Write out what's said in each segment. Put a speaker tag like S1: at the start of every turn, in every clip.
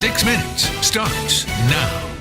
S1: 6 Minutes starts now.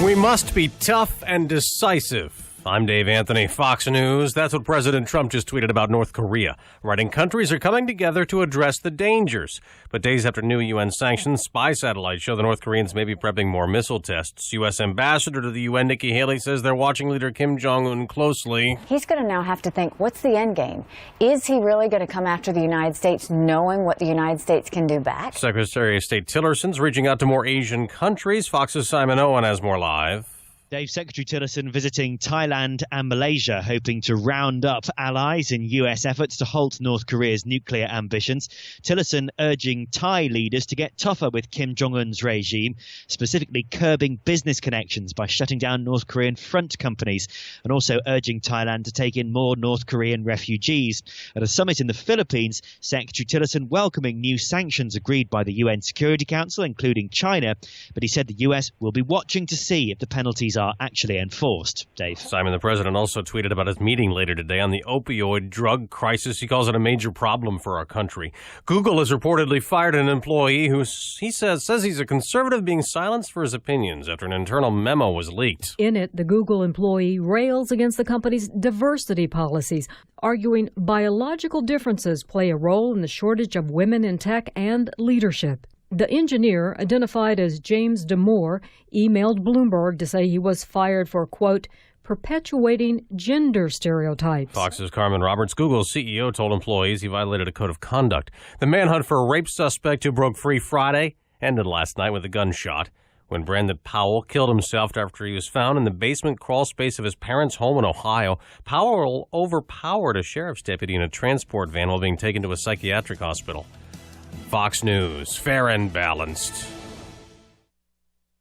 S2: We must be tough and decisive. I'm Dave Anthony, Fox News. That's what President Trump just tweeted about North Korea, writing countries are coming together to address the dangers. But days after new UN sanctions, spy satellites show the North Koreans may be prepping more missile tests. U.S. Ambassador to the UN, Nikki Haley, says they're watching leader Kim Jong-un closely.
S3: He's going to now have to think, what's the end game? Is he really going to come after the United States, knowing what the United States can do back?
S2: Secretary of State Tillerson's reaching out to more Asian countries. Fox's Simon Owen has more live.
S4: Dave, Secretary Tillerson visiting Thailand and Malaysia, hoping to round up allies in U.S. efforts to halt North Korea's nuclear ambitions. Tillerson urging Thai leaders to get tougher with Kim Jong-un's regime, specifically curbing business connections by shutting down North Korean front companies, and also urging Thailand to take in more North Korean refugees. At a summit in the Philippines, Secretary Tillerson welcoming new sanctions agreed by the UN Security Council, including China, but he said the U.S. will be watching to see if the penalties are actually enforced. Dave.
S2: Simon, the president also tweeted about his meeting later today on the opioid drug crisis. He calls it a major problem for our country. Google has reportedly fired an employee who he says he's a conservative being silenced for his opinions after an internal memo was leaked.
S5: In it, the Google employee rails against the company's diversity policies, arguing biological differences play a role in the shortage of women in tech and leadership. The engineer, identified as James Damore, emailed Bloomberg to say he was fired for, quote, perpetuating gender stereotypes.
S2: Fox's Carmen Roberts, Google's CEO, told employees he violated a code of conduct. The manhunt for a rape suspect who broke free Friday ended last night with a gunshot when Brandon Powell killed himself after he was found in the basement crawl space of his parents' home in Ohio. Powell overpowered a sheriff's deputy in a transport van while being taken to a psychiatric hospital. Fox News, fair and balanced.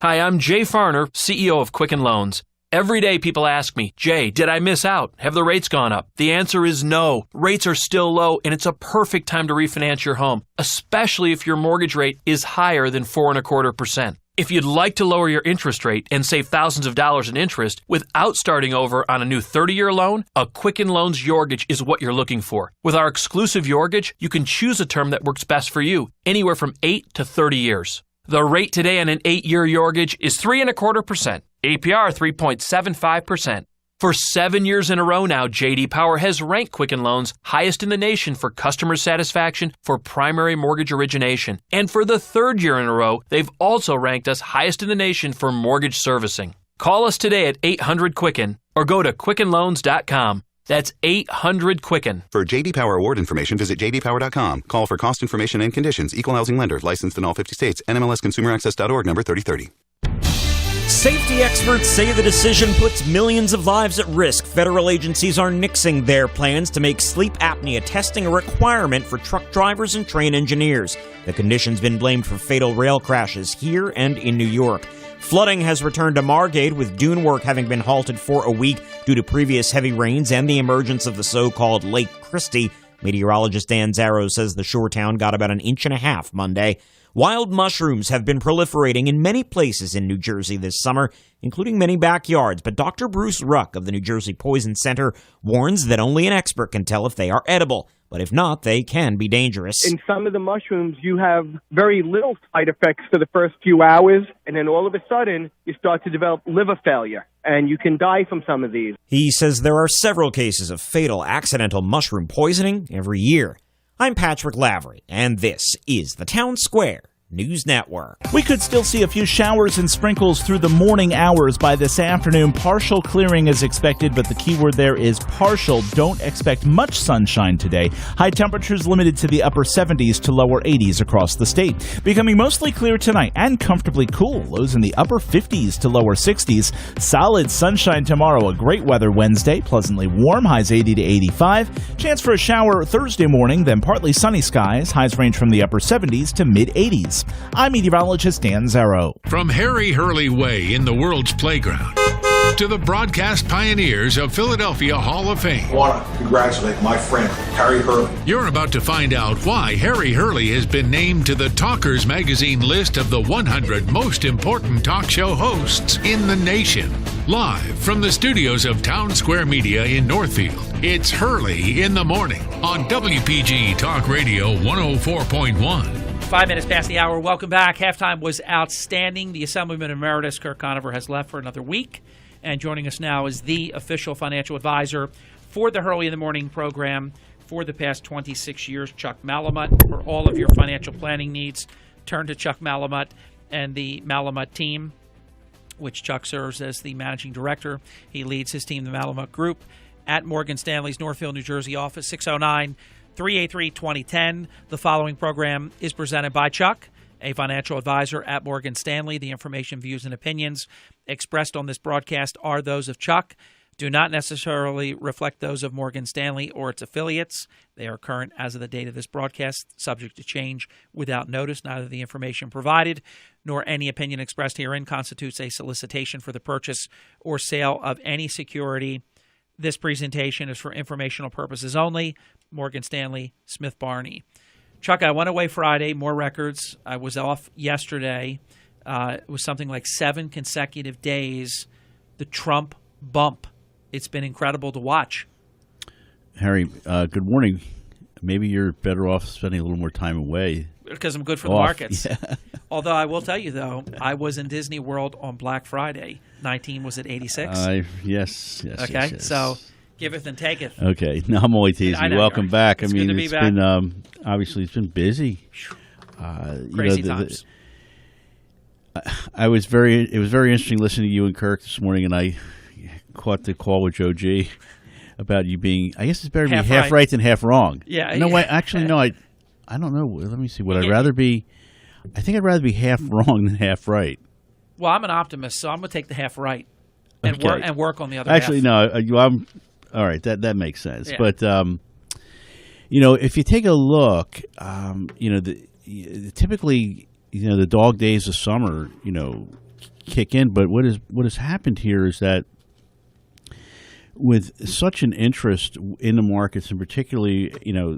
S6: Hi, I'm Jay Farner, CEO of Quicken Loans. Every day people ask me, Jay, did I miss out? Have the rates gone up? The answer is no. Rates are still low, and it's a perfect time to refinance your home, especially if your mortgage rate is higher than 4.25%. If you'd like to lower your interest rate and save thousands of dollars in interest without starting over on a new 30-year loan, a Quicken Loans Yorgage is what you're looking for. With our exclusive Yorgage, you can choose a term that works best for you, anywhere from 8 to 30 years. The rate today on an 8-year Yorgage is 3.25%, APR 3.75%. For 7 years in a row now, J.D. Power has ranked Quicken Loans highest in the nation for customer satisfaction for primary mortgage origination. And for the 3rd year in a row, they've also ranked us highest in the nation for mortgage servicing. Call us today at 800-QUICKEN or go to QuickenLoans.com. That's 800-QUICKEN.
S7: For J.D. Power award information, visit jdpower.com. Call for cost information and conditions. Equal housing lender. Licensed in all 50 states. NMLSConsumerAccess.org number 3030.
S8: Safety experts say the decision puts millions of lives at risk. Federal agencies are nixing their plans to make sleep apnea testing a requirement for truck drivers and train engineers. The condition's been blamed for fatal rail crashes here and in New York. Flooding has returned to Margate, with dune work having been halted for a week due to previous heavy rains and the emergence of the so-called Lake Christie. Meteorologist Dan Zarrow says the shore town got about 1.5 inches Monday. Wild mushrooms have been proliferating in many places in New Jersey this summer, including many backyards. But Dr. Bruce Ruck of the New Jersey Poison Center warns that only an expert can tell if they are edible. But if not, they can be dangerous.
S9: In some of the mushrooms, you have very little side effects for the first few hours, and then all of a sudden, you start to develop liver failure, and you can die from some of these.
S8: He says there are several cases of fatal accidental mushroom poisoning every year. I'm Patrick Lavery, and this is the Town Square News Network.
S10: We could still see a few showers and sprinkles through the morning hours by this afternoon. Partial clearing is expected, but the key word there is partial. Don't expect much sunshine today. High temperatures limited to the upper 70s to lower 80s across the state. Becoming mostly clear tonight and comfortably cool. Lows in the upper 50s to lower 60s. Solid sunshine tomorrow. A great weather Wednesday. Pleasantly warm. Highs 80 to 85. Chance for a shower Thursday morning, then partly sunny skies. Highs range from the upper 70s to mid 80s. I'm meteorologist Dan Zarrow.
S1: From Harry Hurley Way in the world's playground to the broadcast pioneers of Philadelphia Hall of Fame.
S11: I want to congratulate my friend, Harry Hurley.
S1: You're about to find out why Harry Hurley has been named to the Talkers Magazine list of the 100 most important talk show hosts in the nation. Live from the studios of Town Square Media in Northfield, it's Hurley in the Morning on WPG Talk Radio 104.1.
S12: 5 minutes past the hour. Welcome back. Halftime was outstanding. The Assemblyman Emeritus, Kirk Conover, has left for another week. And joining us now is the official financial advisor for the Hurley in the Morning program for the past 26 years, Chuck Malamut. For all of your financial planning needs, turn to Chuck Malamut and the Malamut team, which Chuck serves as the managing director. He leads his team, the Malamut Group, at Morgan Stanley's Northfield, New Jersey office, 609-383-2010. The following program is presented by Chuck, a financial advisor at Morgan Stanley. The information, views, and opinions expressed on this broadcast are those of Chuck, do not necessarily reflect those of Morgan Stanley or its affiliates. They are current as of the date of this broadcast, subject to change without notice. Neither the information provided nor any opinion expressed herein constitutes a solicitation for the purchase or sale of any security. This presentation is for informational purposes only. Morgan Stanley, Smith Barney. Chuck, I went away Friday, more records. I was off yesterday. It was something like 7 consecutive days. The Trump bump. It's been incredible to watch.
S13: Harry, good morning. Maybe you're better off spending a little more time away.
S12: Because I'm good for the markets. Yeah. Although I will tell you, though, I was in Disney World on Black Friday. 19 was at 86.
S13: Yes.
S12: Okay,
S13: yes.
S12: So giveth and taketh.
S13: Okay, no, I'm only teasing. Welcome back.
S12: It's good to be back.
S13: Been obviously it's been busy.
S12: Crazy times.
S13: It was very interesting listening to you and Kirk this morning, and I caught the call with Joe G about you being, I guess it's better to be half right than half wrong.
S12: Yeah.
S13: No, wait, actually, no, I don't know. Let me see. Would I rather be, I think I'd rather be half wrong than half right.
S12: Well, I'm an optimist, so I'm going to take the half right and work on the other
S13: actually,
S12: half.
S13: Actually, no, I'm, all right, that makes sense. Yeah. But, if you take a look, typically, the dog days of summer, kick in. But what has happened here is that with such an interest in the markets, and particularly,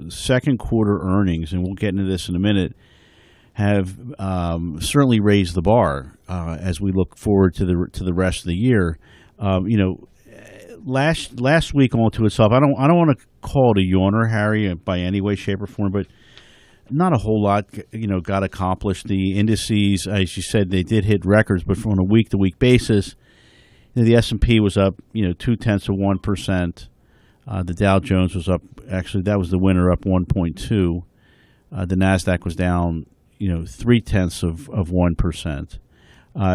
S13: second quarter earnings, and we'll get into this in a minute, have certainly raised the bar as we look forward to the rest of the year. Last week all to itself, I don't want to call it a yawner, Harry, by any way, shape, or form, but not a whole lot, got accomplished. The indices, as you said, they did hit records, but on a week-to-week basis, the S&P was up, 0.2%. The Dow Jones was up. Actually, that was the winner, up 1.2. The Nasdaq was down, 0.3%.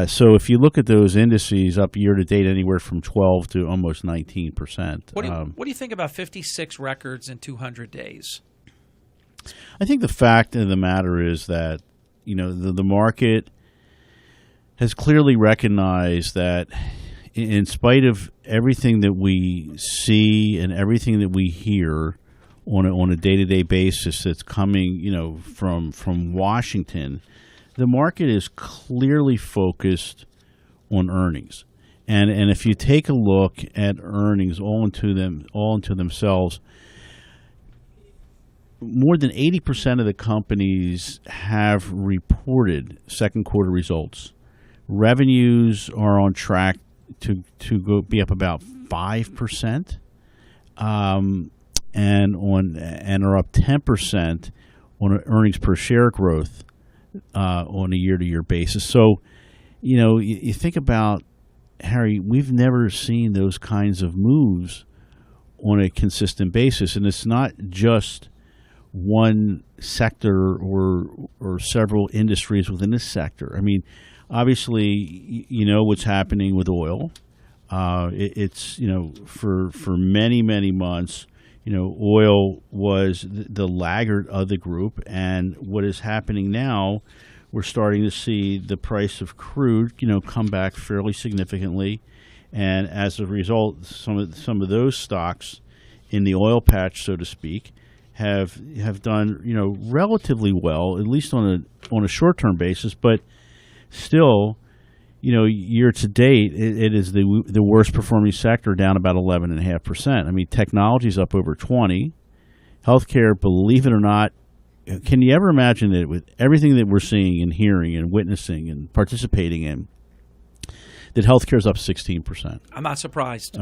S13: So if you look at those indices up year to date, anywhere from 12 to almost 19%.
S12: What do you think about 56 records in 200 days?
S13: I think the fact of the matter is that, the market has clearly recognized that in spite of everything that we see and everything that we hear on a day-to-day basis that's coming, from Washington, the market is clearly focused on earnings. And if you take a look at earnings all into themselves, more than 80% of the companies have reported second quarter results. Revenues are on track to be up about 5%, and are up 10% on earnings per share growth on a year-to-year basis. So, you think about, Harry, we've never seen those kinds of moves on a consistent basis, and it's not just one sector or several industries within this sector. I mean, obviously, what's happening with oil. It's for many months, oil was the laggard of the group, and what is happening now, we're starting to see the price of crude, come back fairly significantly, and as a result, some of those stocks in the oil patch, so to speak, have done relatively well, at least on a short-term basis, but still, year to date, it is the worst performing sector, down about 11.5%. I mean, technology's up over 20%. Healthcare, believe it or not, can you ever imagine that with everything that we're seeing and hearing and witnessing and participating in, that healthcare's up 16%?
S12: I'm not surprised.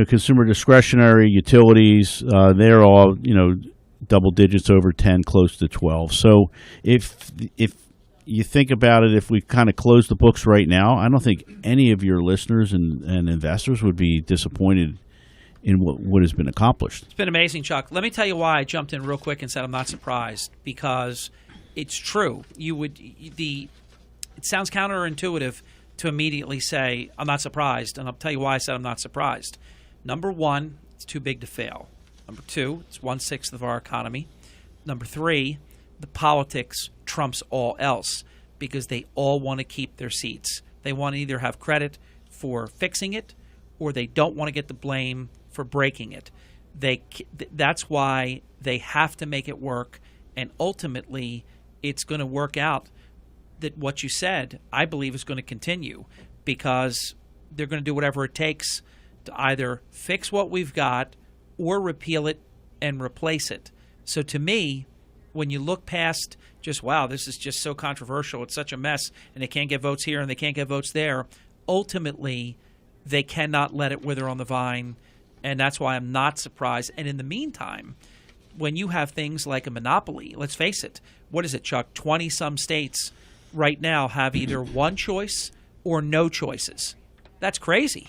S13: Consumer discretionary, utilities, they're all, double digits over 10, close to 12. So if you think about it, if we kind of close the books right now, I don't think any of your listeners and investors would be disappointed in what has been accomplished.
S12: It's been amazing, Chuck. Let me tell you why I jumped in real quick and said I'm not surprised, because it's true. It sounds counterintuitive to immediately say I'm not surprised, and I'll tell you why I said I'm not surprised. Number one, it's too big to fail. Number two, it's 1/6 of our economy. Number three, the politics trumps all else because they all want to keep their seats. They want to either have credit for fixing it or they don't want to get the blame for breaking it. That's why they have to make it work, and ultimately it's going to work out that what you said, I believe, is going to continue because they're going to do whatever it takes to either fix what we've got or repeal it and replace it. So to me, when you look past just, wow, this is just so controversial, it's such a mess, and they can't get votes here and they can't get votes there, ultimately they cannot let it wither on the vine, and that's why I'm not surprised. And in the meantime, when you have things like a monopoly, let's face it, what is it, Chuck? 20-some states right now have either one choice or no choices. That's crazy.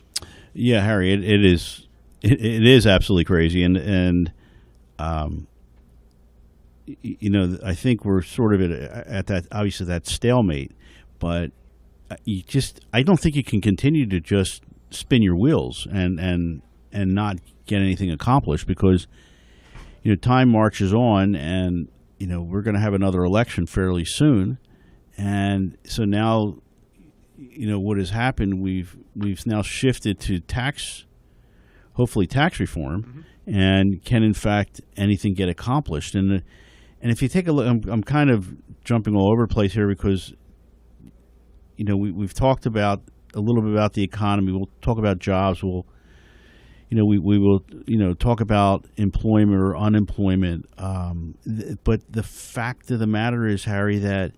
S13: Yeah, Harry, it is. It is absolutely crazy, and I think we're sort of at that, obviously, that stalemate. But I don't think you can continue to just spin your wheels and not get anything accomplished, because time marches on, and we're going to have another election fairly soon, and so now what has happened, we've now shifted to hopefully tax reform, and can in fact anything get accomplished. And if you take a look, I'm kind of jumping all over the place here because we've talked about a little bit about the economy. We'll talk about jobs. We will talk about employment or unemployment. But the fact of the matter is, Harry, that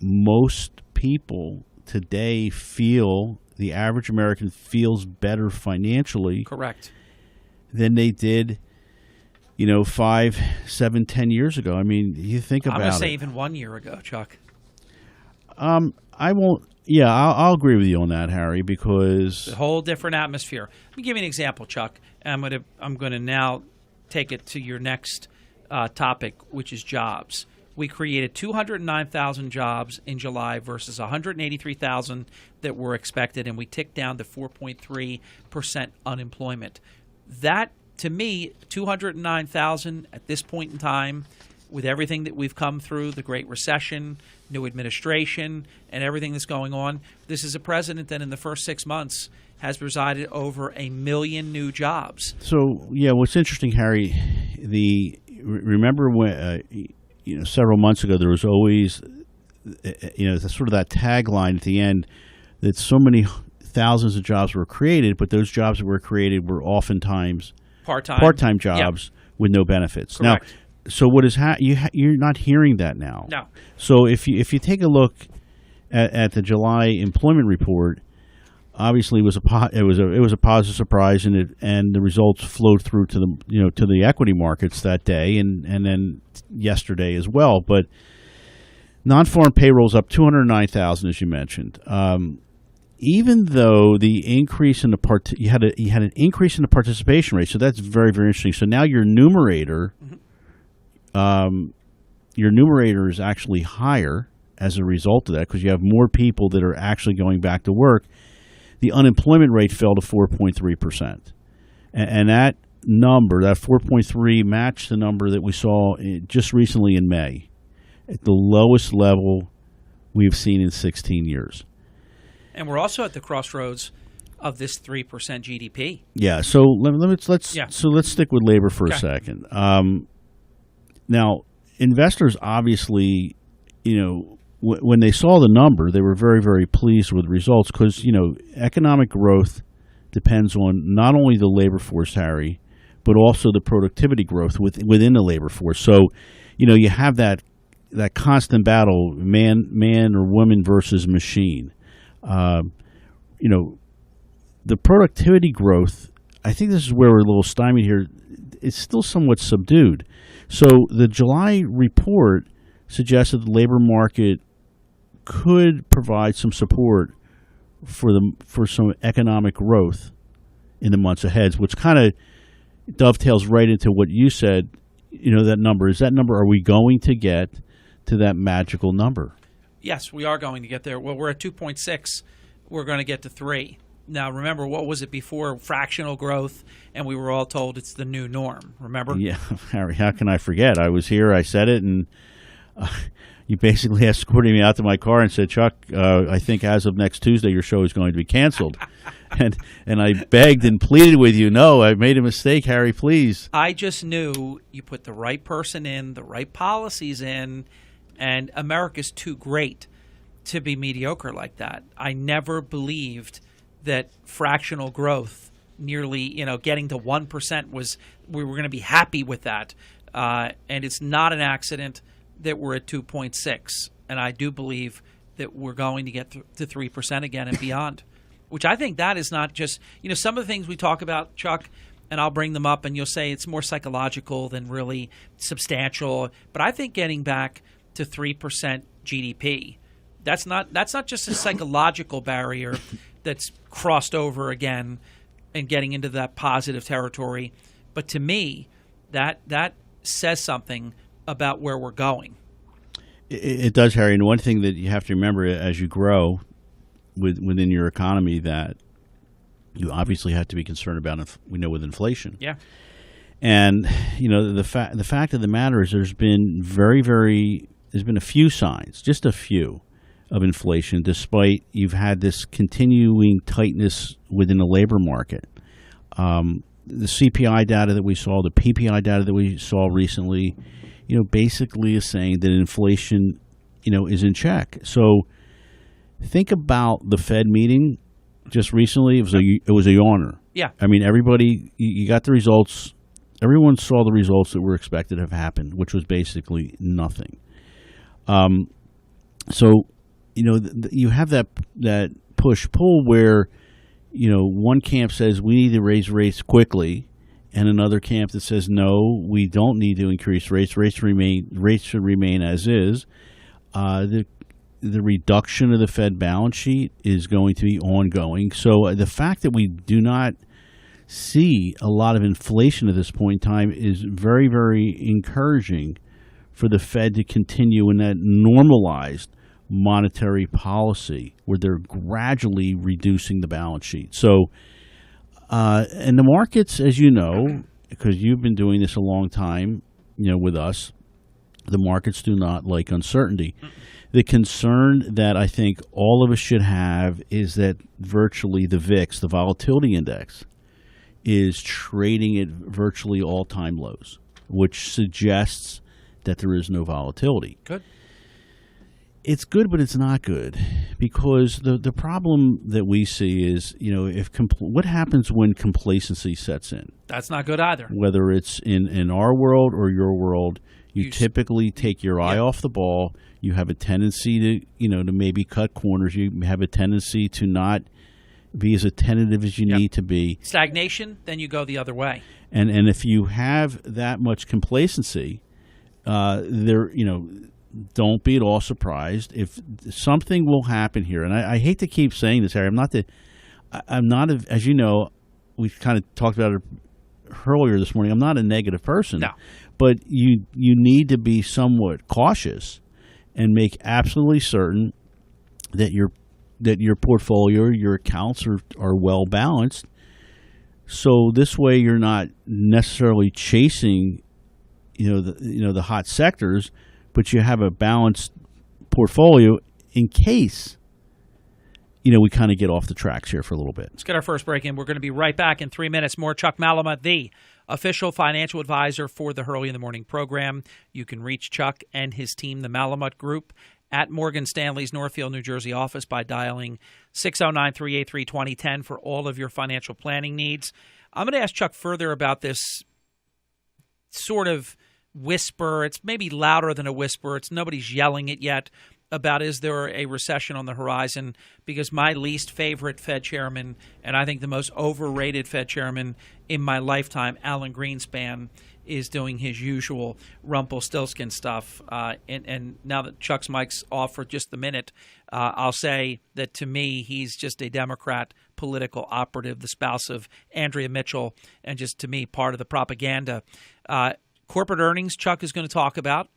S13: most people today feel, the average American feels better financially,
S12: correct, than
S13: they did 5, 7, 10 years ago. I mean, you think about it.
S12: I'm going to say even 1 year ago, Chuck.
S13: I won't. Yeah, I'll agree with you on that, Harry, because
S12: a whole different atmosphere. Let me give you an example, Chuck. I'm going to now take it to your next topic, which is jobs. We created 209,000 jobs in July versus 183,000 that were expected, and we ticked down to 4.3% unemployment. That, to me, 209,000 at this point in time, with everything that we've come through, the Great Recession, new administration, and everything that's going on, this is a president that in the first 6 months has presided over 1 million new jobs.
S13: So, yeah, what's interesting, Harry, remember when several months ago there was always sort of that tagline at the end that so many thousands of jobs were created, but those jobs that were created were oftentimes part-time jobs with no benefits.
S12: Correct.
S13: Now, so what is you're not hearing that now.
S12: No.
S13: So if you take a look at the July employment report, obviously it was a positive surprise, and the results flowed through to the equity markets that day and then yesterday as well. But non-farm payrolls up 209,000, as you mentioned. Even though the increase in you had an increase in the participation rate, so that's very, very interesting. So now your numerator. Your numerator is actually higher as a result of that because you have more people that are actually going back to work. The unemployment rate fell to 4.3%. And that number, that 4.3, matched the number that we saw just recently in May, at the lowest level we've seen in 16 years.
S12: And we're also at the crossroads of this 3% GDP.
S13: Yeah, so let's stick with labor for a second. Now, investors obviously, when they saw the number, they were very, very pleased with the results because, economic growth depends on not only the labor force, Harry, but also the productivity growth within the labor force. So, you have that constant battle, man or woman versus machine. The productivity growth I think this is where we're a little stymied here. It's still somewhat subdued. So the July report suggested the labor market could provide some support for some economic growth in the months ahead, which kind of dovetails right into what you said. That number. Is that number, are we going to get to that magical number?
S12: Yes, we are going to get there. Well, we're at 2.6. We're going to get to 3. Now, remember, what was it before? Fractional growth, and we were all told it's the new norm. Remember?
S13: Yeah, Harry, how can I forget? I was here, I said it, and you basically escorted me out to my car and said, Chuck, I think as of next Tuesday, your show is going to be canceled. And I begged and pleaded with you, no, I made a mistake, Harry, please.
S12: I just knew you put the right person in, the right policies in, and America's too great to be mediocre like that. I never believed that fractional growth, nearly, getting to 1% we were going to be happy with that. And it's not an accident that we're at 2.6. And I do believe that we're going to get to 3% again and beyond, which I think that is not just, some of the things we talk about, Chuck, and I'll bring them up and you'll say it's more psychological than really substantial. But I think getting back to 3% GDP, that's not just a psychological barrier that's crossed over again and getting into that positive territory. But to me, that says something about where we're going.
S13: It does, Harry. And one thing that you have to remember as you grow within your economy, that you obviously have to be concerned about, with inflation.
S12: Yeah.
S13: And, the fact of the matter is there's been there's been a few signs, just a few, of inflation, despite you've had this continuing tightness within the labor market. The CPI data that we saw, the PPI data that we saw recently, basically is saying that inflation, is in check. So think about the Fed meeting just recently. It was a yawner.
S12: Yeah.
S13: I mean, everybody, you got the results. Everyone saw the results that were expected to have happened, which was basically nothing. So, you have that push-pull where, one camp says we need to raise rates quickly, and another camp that says no, we don't need to increase rates. Rates should remain as is. The reduction of the Fed balance sheet is going to be ongoing. So the fact that we do not see a lot of inflation at this point in time is very, very encouraging for the Fed to continue in that normalized monetary policy where they're gradually reducing the balance sheet. So, and the markets, as you know, because you've been doing this a long time, with us, the markets do not like uncertainty. The concern that I think all of us should have is that virtually the VIX, the volatility index, is trading at virtually all-time lows, which suggests that there is no volatility.
S12: Good.
S13: It's good, but it's not good, because the problem that we see is, what happens when complacency sets in?
S12: That's not good either.
S13: Whether it's in our world or your world, you typically take your eye off the ball. You have a tendency to maybe cut corners. You have a tendency to not be as attentive as you need to be.
S12: Stagnation, then you go the other way.
S13: And if you have that much complacency, don't be at all surprised if something will happen here. And I hate to keep saying this, Harry. I'm not, as you know, we've kind of talked about it earlier this morning. I'm not a negative person.
S12: No.
S13: But you need to be somewhat cautious and make absolutely certain that your portfolio, your accounts are well balanced. So this way you're not necessarily chasing, the hot sectors, but you have a balanced portfolio in case, we kind of get off the tracks here for a little bit.
S12: Let's get our first break in. We're going to be right back in 3 minutes. More Chuck Malamut, the official financial advisor for the Hurley in the Morning program. You can reach Chuck and his team, the Malamut Group, at Morgan Stanley's Northfield, New Jersey office by dialing 609-383-2010 for all of your financial planning needs. I'm going to ask Chuck further about this sort of whisper. It's maybe louder than a whisper. Nobody's yelling it yet about is there a recession on the horizon, because my least favorite Fed chairman, and I think the most overrated Fed chairman in my lifetime, Alan Greenspan, is doing his usual Rumpelstiltskin stuff. And now that Chuck's mic's off for just a minute, I'll say that to me, he's just a Democrat political operative, the spouse of Andrea Mitchell, and just to me, part of the propaganda. Corporate earnings, Chuck is going to talk about.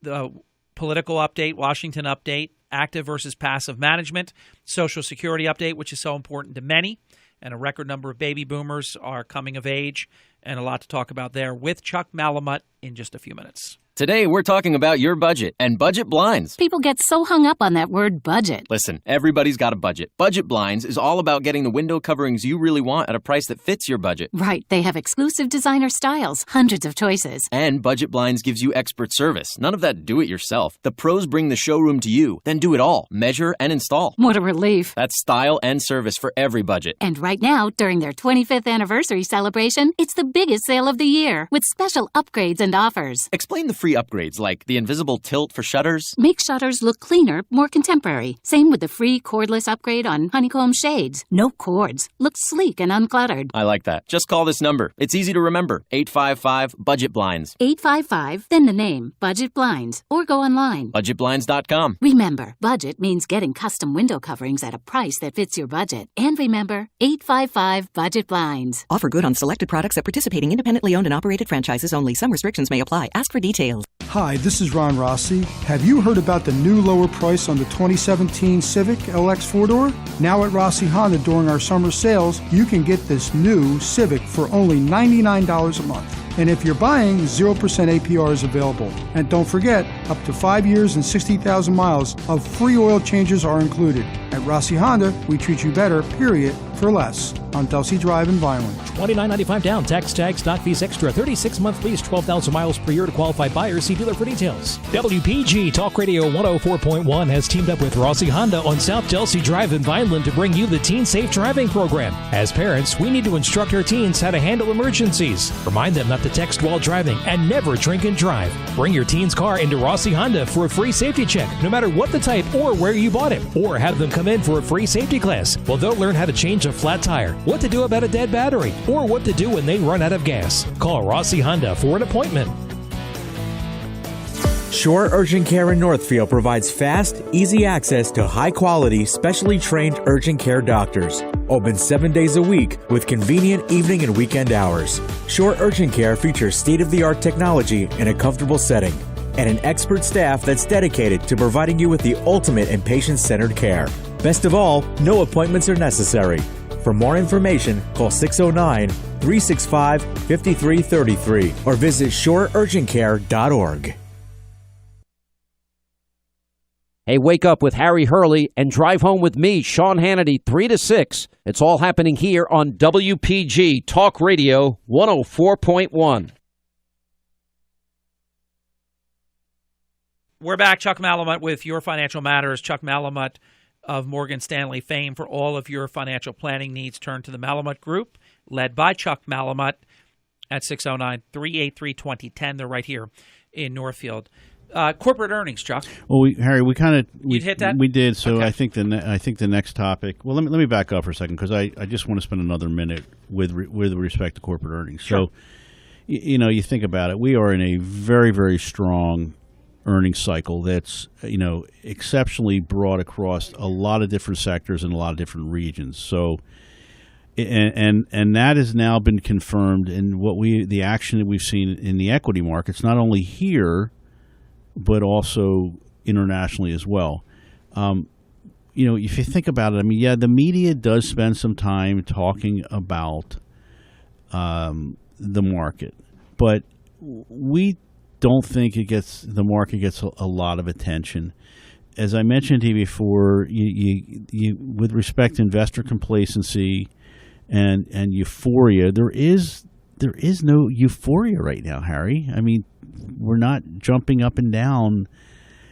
S12: The political update, Washington update, active versus passive management, Social Security update, which is so important to many, and a record number of baby boomers are coming of age, and a lot to talk about there with Chuck Malamut in just a few minutes.
S14: Today, we're talking about your budget and budget blinds.
S15: People get so hung up on that word budget.
S14: Listen, everybody's got a budget. Budget blinds is all about getting the window coverings you really want at a price that fits your budget.
S15: Right. They have exclusive designer styles, hundreds of choices.
S14: And Budget Blinds gives you expert service. None of that do-it-yourself. The pros bring the showroom to you, then do it all. Measure and install.
S15: What a relief.
S14: That's style and service for every budget.
S15: And right now, during their 25th anniversary celebration, it's the biggest sale of the year with special upgrades and offers.
S14: Explain the free upgrades like the invisible tilt for shutters.
S15: Make shutters look cleaner, more contemporary. Same with the free cordless upgrade on honeycomb shades. No cords. Looks sleek and uncluttered.
S14: I like that. Just call this number. It's easy to remember. 855-BUDGET-BLINDS.
S15: 855, then the name, Budget Blinds. Or go online.
S14: BudgetBlinds.com.
S15: Remember, budget means getting custom window coverings at a price that fits your budget. And remember, 855-BUDGET-BLINDS.
S16: Offer good on selected products at participating independently owned and operated franchises only. Some restrictions may apply. Ask for details.
S17: Hi, this is Ron Rossi. Have you heard about the new lower price on the 2017 Civic LX 4-door? Now at Rossi Honda during our summer sales, you can get this new Civic for only $99 a month. And if you're buying, 0% APR is available. And don't forget, up to 5 years and 60,000 miles of free oil changes are included. At Rossi Honda, we treat you better, period, for less. On Delsey Drive in Vineland.
S18: $29.95 down, tax tag, stock fees extra, 36-month lease, 12,000 miles per year to qualified buyers. See dealer for details. WPG Talk Radio 104.1 has teamed up with Rossi Honda on South Delsey Drive in Vineland to bring you the Teen Safe Driving Program. As parents, we need to instruct our teens how to handle emergencies. Remind them not to text while driving and never drink and drive. Bring your teen's car into Rossi Honda for a free safety check, no matter what the type or where you bought it. Or have them come in for a free safety class. Well, they'll learn how to change a flat tire, what to do about a dead battery, or what to do when they run out of gas. Call Rossi Honda for an appointment.
S19: Shore Urgent Care in Northfield provides fast, easy access to high-quality, specially trained urgent care doctors. Open 7 days a week with convenient evening and weekend hours. Shore Urgent Care features state-of-the-art technology in a comfortable setting and an expert staff that's dedicated to providing you with the ultimate in patient-centered care. Best of all, no appointments are necessary. For more information, call 609-365-5333 or visit shoreurgentcare.org.
S20: Hey, wake up with Harry Hurley and drive home with me, Sean Hannity, 3 to 6. It's all happening here on WPG Talk Radio 104.1.
S12: We're back. Chuck Malamut with Your Financial Matters. Chuck Malamut of Morgan Stanley fame for all of your financial planning needs. Turn to the Malamut Group, led by Chuck Malamut at 609-383-2010. They're right here in Northfield. Corporate earnings, Chuck.
S13: Well, Harry, we
S12: hit that.
S13: We did. So
S12: okay.
S13: I think the next topic. Well, let me back up for a second because I just want to spend another minute with respect to corporate earnings.
S12: Sure.
S13: So, you think about it. We are in a very, very strong earnings cycle that's exceptionally broad across a lot of different sectors and a lot of different regions. So. And that has now been confirmed in the action that we've seen in the equity markets, not only here, but also internationally as well. If you think about it, the media does spend some time talking about the market, but we don't think the market gets a lot of attention. As I mentioned to you before, you with respect to investor complacency and euphoria, there is no euphoria right now, Harry. We're not jumping up and down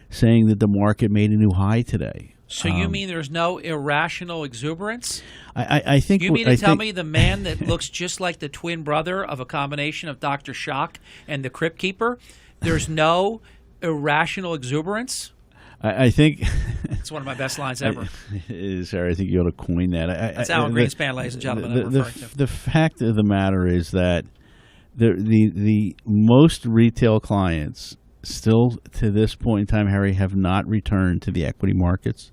S13: saying that the market made a new high today.
S12: So you mean there's no irrational exuberance?
S13: I think.
S12: You mean to tell me the man that looks just like the twin brother of a combination of Dr. Shock and the Crypt Keeper, there's no irrational exuberance?
S13: I think
S12: it's one of my best lines ever.
S13: Sarah, I think you ought to coin that.
S12: That's Alan Greenspan, ladies and gentlemen.
S13: The fact of the matter is that the most retail clients still to this point in time, Harry, have not returned to the equity markets.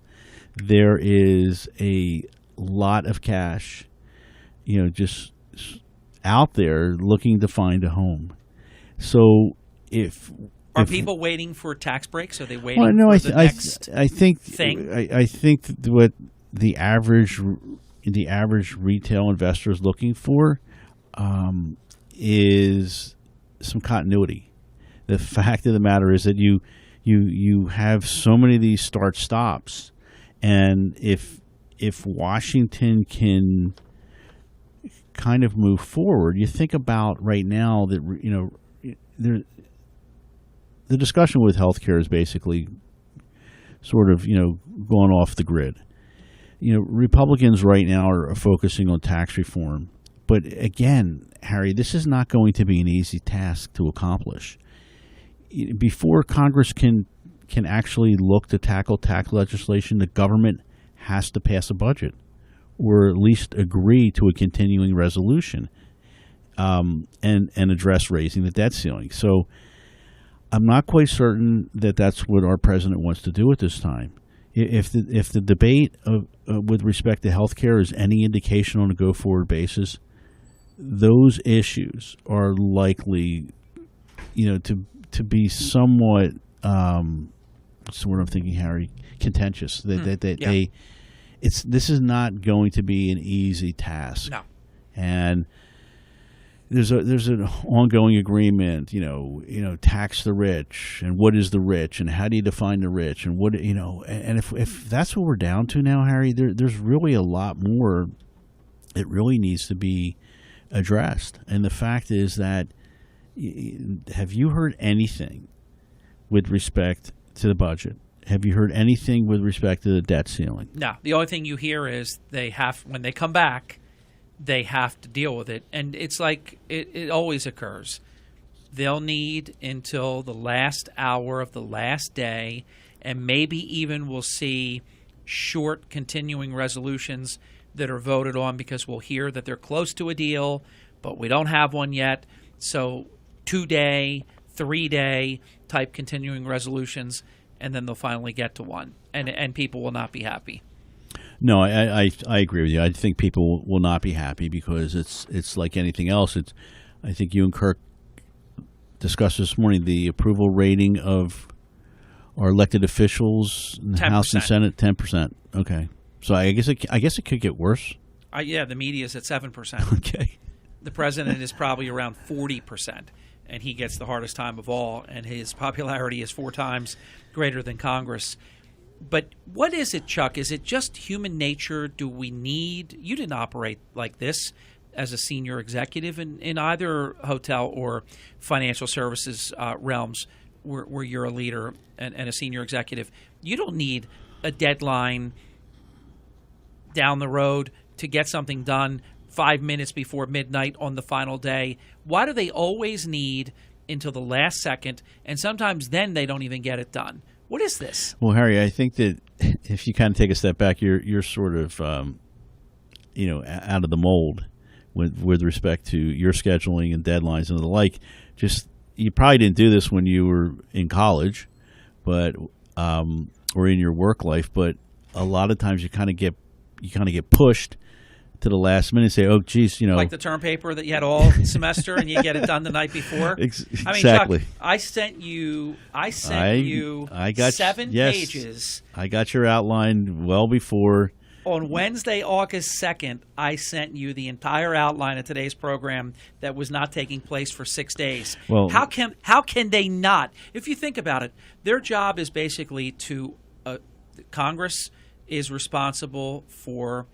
S13: There is a lot of cash, just out there looking to find a home. So
S12: Are people waiting for tax breaks? Are they waiting
S13: for
S12: the next thing?
S13: I think what the average retail investor is looking for is some continuity. The fact of the matter is that you have so many of these start-stops, and if Washington can kind of move forward, you think about right now that the discussion with healthcare is basically sort of going off the grid. Republicans right now are focusing on tax reform, but again, Harry, this is not going to be an easy task to accomplish. Before Congress can actually look to tackle tax legislation, the government has to pass a budget, or at least agree to a continuing resolution, and address raising the debt ceiling. So I'm not quite certain that that's what our president wants to do at this time. If the debate with respect to health care is any indication on a go-forward basis, those issues are likely, to be somewhat, what's the word I'm thinking, Harry? Contentious. This is not going to be an easy task.
S12: No.
S13: And there's an ongoing agreement, tax the rich, and what is the rich, and how do you define the rich, and what, and if that's what we're down to now, Harry, there's really a lot more that really needs to be addressed. And the fact is that, have you heard anything with respect to the budget? Have you heard anything with respect to the debt ceiling?
S12: No. The only thing you hear is when they come back, they have to deal with it. And it's like it always occurs. They'll need until the last hour of the last day, and maybe even we'll see short continuing resolutions that are voted on because we'll hear that they're close to a deal, but we don't have one yet. So 2-day, 3-day type continuing resolutions, and then they'll finally get to one, and people will not be happy.
S13: No, I agree with you. I think people will not be happy because it's like anything else. I think you and Kirk discussed this morning the approval rating of our elected officials in the
S12: 10%.
S13: House and Senate. 10%. Okay, so I guess it could get worse.
S12: Yeah, the media's at 7%.
S13: Okay,
S12: the president is probably around 40%. And he gets the hardest time of all, and his popularity is 4 times greater than Congress. But what is it, Chuck? Is it just human nature? Do we need – you didn't operate like this as a senior executive in either hotel or financial services realms where you're a leader and a senior executive. You don't need a deadline down the road to get something done 5 minutes before midnight on the final day. Why do they always need until the last second, and sometimes then they don't even get it done? What is this?
S13: Well, Harry, I think that if you kind of take a step back, you're sort of out of the mold with respect to your scheduling and deadlines and the like. Just you probably didn't do this when you were in college, but or in your work life, but a lot of times you kind of get pushed to the last minute and say, oh, geez,
S12: like the term paper that you had all semester and you get it done the night before.
S13: Exactly.
S12: Chuck, I sent you
S13: I got
S12: 7 pages.
S13: I got your outline well before.
S12: On Wednesday, August 2nd, I sent you the entire outline of today's program that was not taking place for 6 days.
S13: Well,
S12: how can they not? If you think about it, their job is basically to Congress is responsible for,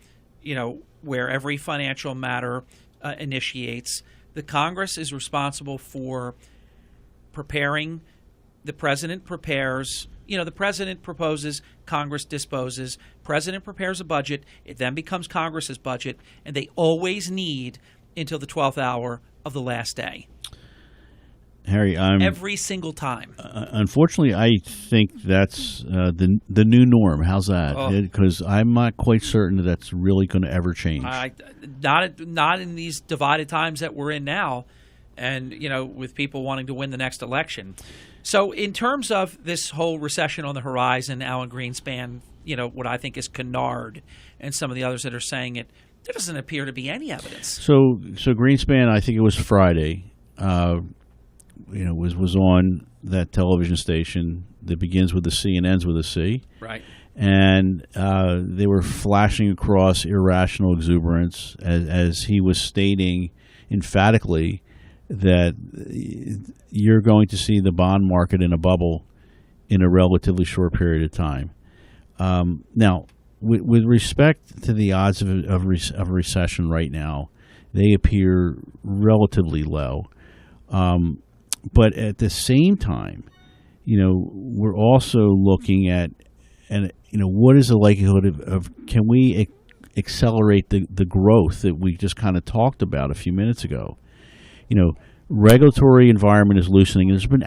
S12: where every financial matter initiates. The Congress is responsible for preparing. The president prepares. The president proposes, Congress disposes. President prepares a budget. It then becomes Congress's budget, and they always need until the 12th hour of the last day.
S13: Harry,
S12: every single time.
S13: Unfortunately, I think that's the new norm. How's that? Because I'm not quite certain that that's really going to ever change.
S12: Not in these divided times that we're in now, and with people wanting to win the next election. So, in terms of this whole recession on the horizon, Alan Greenspan, what I think is canard, and some of the others that are saying it, there doesn't appear to be any evidence.
S13: So Greenspan, I think it was Friday. Was on that television station that begins with a C and ends with a C.
S12: Right.
S13: And they were flashing across irrational exuberance as he was stating emphatically that you're going to see the bond market in a bubble in a relatively short period of time. Now, with respect to the odds of a recession right now, they appear relatively low. But at the same time, we're also looking at, what is the likelihood of can we accelerate the growth that we just kind of talked about a few minutes ago? Regulatory environment is loosening. There's been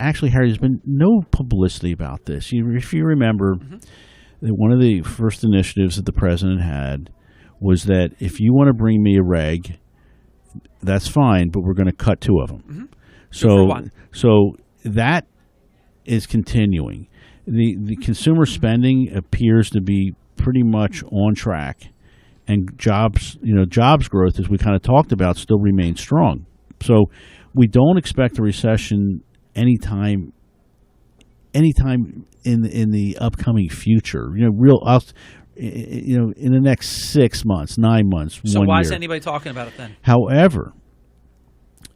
S13: no publicity about this. If you remember, that one of the first initiatives that the president had was that if you want to bring me a reg, that's fine, but we're going to cut 2 of them. So that is continuing. The consumer spending appears to be pretty much on track, and jobs growth, as we kind of talked about, still remains strong. So we don't expect a recession anytime in the upcoming future. In the next 6 months, 9 months, 1 year.
S12: So why is anybody talking about it then?
S13: However,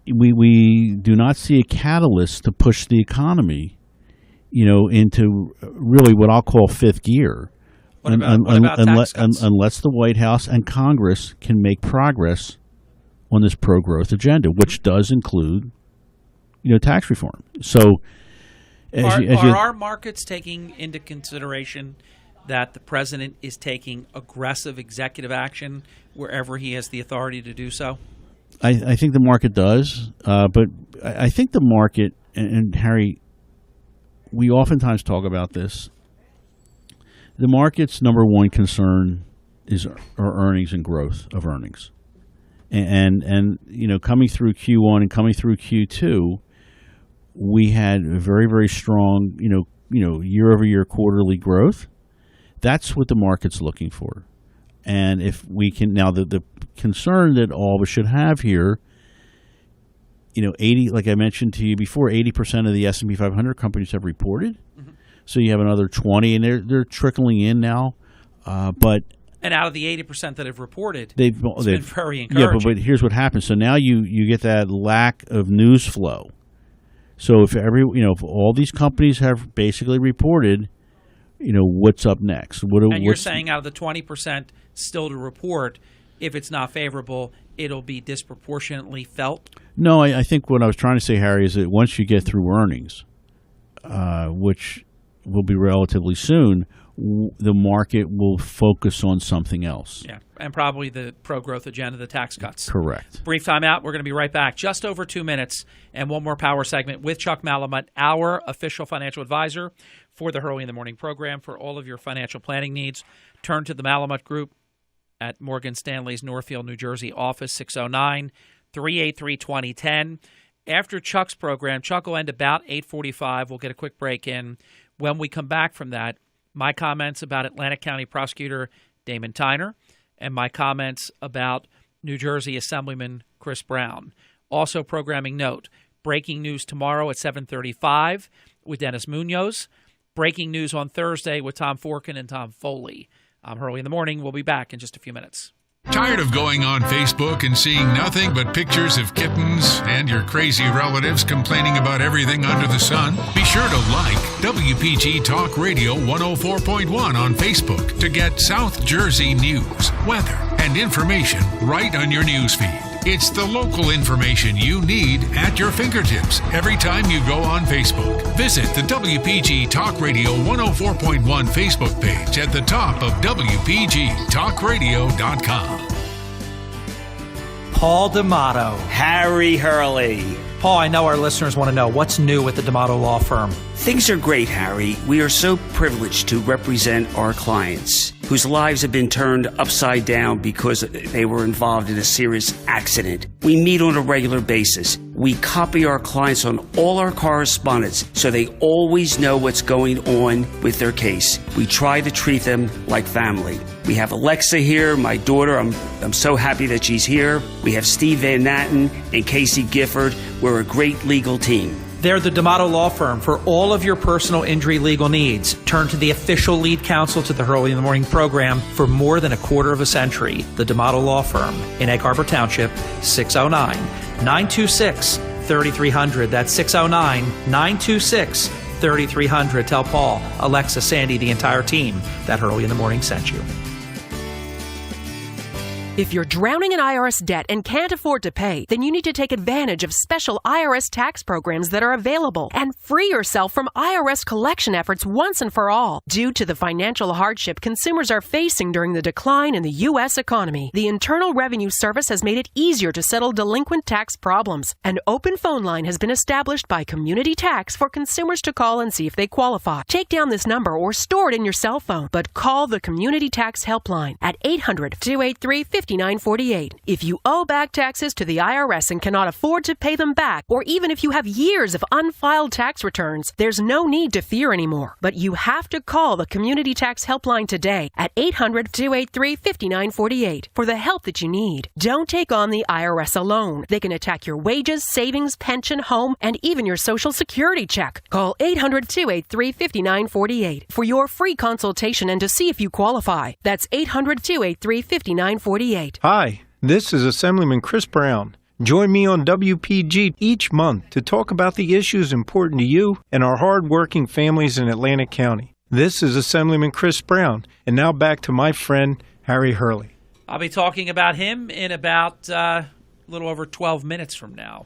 S13: we do not see a catalyst to push the economy, into really what I'll call fifth gear,
S12: unless
S13: the White House and Congress can make progress on this pro-growth agenda, which does include, tax reform. So,
S12: are our markets taking into consideration that the president is taking aggressive executive action wherever he has the authority to do so?
S13: I think the market does, but I think the market, and Harry, we oftentimes talk about this, the market's number one concern is our earnings and growth of earnings. And coming through Q1 and coming through Q2, we had a very, very strong, year-over-year quarterly growth. That's what the market's looking for. And if we can now, the concern that all of us should have here, 80, like I mentioned to you before, 80% of the S&P 500 companies have reported. Mm-hmm. So you have another 20, and they're trickling in now.
S12: And out of the 80% that have reported, it's been very encouraging.
S13: Yeah, but here's what happens. So now you get that lack of news flow. So if all these companies have basically reported, what's up next?
S12: And you're saying out of the 20% still to report, if it's not favorable, it'll be disproportionately felt?
S13: No, I think what I was trying to say, Harry, is that once you get through earnings, which will be relatively soon, the market will focus on something else.
S12: Yeah, and probably the pro-growth agenda, the tax cuts.
S13: Correct.
S12: Brief time out. We're going to be right back. Just over 2 minutes and one more power segment with Chuck Malamut, our official financial advisor for the Hurley in the Morning program. For all of your financial planning needs, turn to the Malamut Group at Morgan Stanley's Northfield, New Jersey office, 609-383-2010. After Chuck's program, Chuck will end about 8:45. We'll get a quick break in. When we come back from that, my comments about Atlantic County Prosecutor Damon Tyner and my comments about New Jersey Assemblyman Chris Brown. Also, programming note, breaking news tomorrow at 7:35 with Dennis Munoz. Breaking news on Thursday with Tom Forkin and Tom Foley. I'm Hurley in the Morning. We'll be back in just a few minutes.
S1: Tired of going on Facebook and seeing nothing but pictures of kittens and your crazy relatives complaining about everything under the sun? Be sure to like WPG Talk Radio 104.1 on Facebook to get South Jersey news, weather, and information right on your newsfeed. It's the local information you need at your fingertips every time you go on Facebook. Visit the WPG Talk Radio 104.1 Facebook page at the top of WPGTalkRadio.com.
S12: Paul D'Amato.
S21: Harry Hurley.
S12: Paul, I know our listeners want to know what's new with the D'Amato Law Firm.
S21: Things are great, Harry. We are so privileged to represent our clients whose lives have been turned upside down because they were involved in a serious accident. We meet on a regular basis. We copy our clients on all our correspondence so they always know what's going on with their case. We try to treat them like family. We have Alexa here, my daughter. I'm so happy that she's here. We have Steve Van Natten and Casey Gifford. We're a great legal team.
S12: They're the D'Amato Law Firm for all of your personal injury legal needs. Turn to the official lead counsel to the Hurley in the Morning program for more than a quarter of a century. The D'Amato Law Firm in Egg Harbor Township, 609-926-3300. That's 609-926-3300. Tell Paul, Alexa, Sandy, the entire team that Hurley in the Morning sent you.
S22: If you're drowning in IRS debt and can't afford to pay, then you need to take advantage of special IRS tax programs that are available and free yourself from IRS collection efforts once and for all. Due to the financial hardship consumers are facing during the decline in the U.S. economy, the Internal Revenue Service has made it easier to settle delinquent tax problems. An open phone line has been established by Community Tax for consumers to call and see if they qualify. Take down this number or store it in your cell phone, but call the Community Tax Helpline at 800-283-5948. If you owe back taxes to the IRS and cannot afford to pay them back, or even if you have years of unfiled tax returns, there's no need to fear anymore. But you have to call the Community Tax Helpline today at 800-283-5948 for the help that you need. Don't take on the IRS alone. They can attack your wages, savings, pension, home, and even your Social Security check. Call 800-283-5948 for your free consultation and to see if you qualify. That's 800-283-5948.
S23: Hi, this is Assemblyman Chris Brown. Join me on WPG each month to talk about the issues important to you and our hard-working families in Atlantic County. This is Assemblyman Chris Brown, and now back to my friend Harry Hurley.
S12: I'll be talking about him in about a little over 12 minutes from now.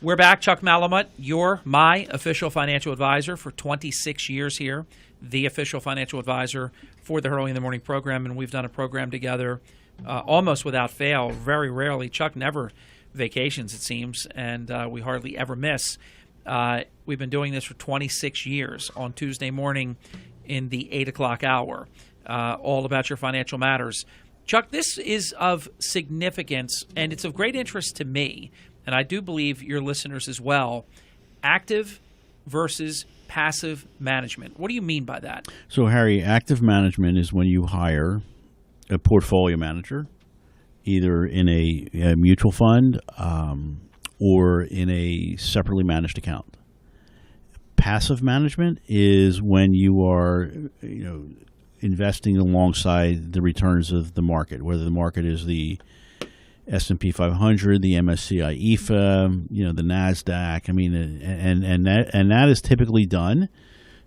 S12: We're back. Chuck Malamut, you're my official financial advisor for 26 years here, the official financial advisor for the Hurley in the Morning program, and we've done a program together almost without fail. Very rarely. Chuck never vacations, it seems, and we hardly ever miss. We've been doing this for 26 years on Tuesday morning in the 8 o'clock hour, all about your financial matters. Chuck, this is of significance, and it's of great interest to me, and I do believe your listeners as well. Active versus passive management. What do you mean by that?
S13: So, Harry, active management is when you hire a portfolio manager, either in a mutual fund or in a separately managed account. Passive management is when you are, investing alongside the returns of the market, whether the market is the S&P 500, the MSCI EFA, the NASDAQ. And that is typically done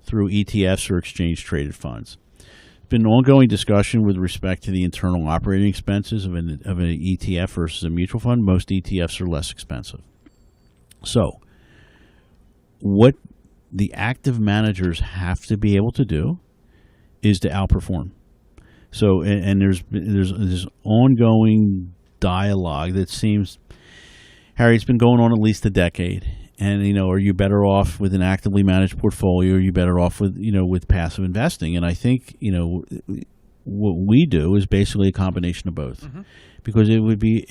S13: through ETFs or exchange traded funds. Been an ongoing discussion with respect to the internal operating expenses of an ETF versus a mutual fund. Most ETFs are less expensive. So, what the active managers have to be able to do is to outperform. So, and there's this ongoing dialogue that seems, Harry, it's been going on at least a decade. And, are you better off with an actively managed portfolio? Or are you better off with, with passive investing? And I think, what we do is basically a combination of both. Mm-hmm. Because it would be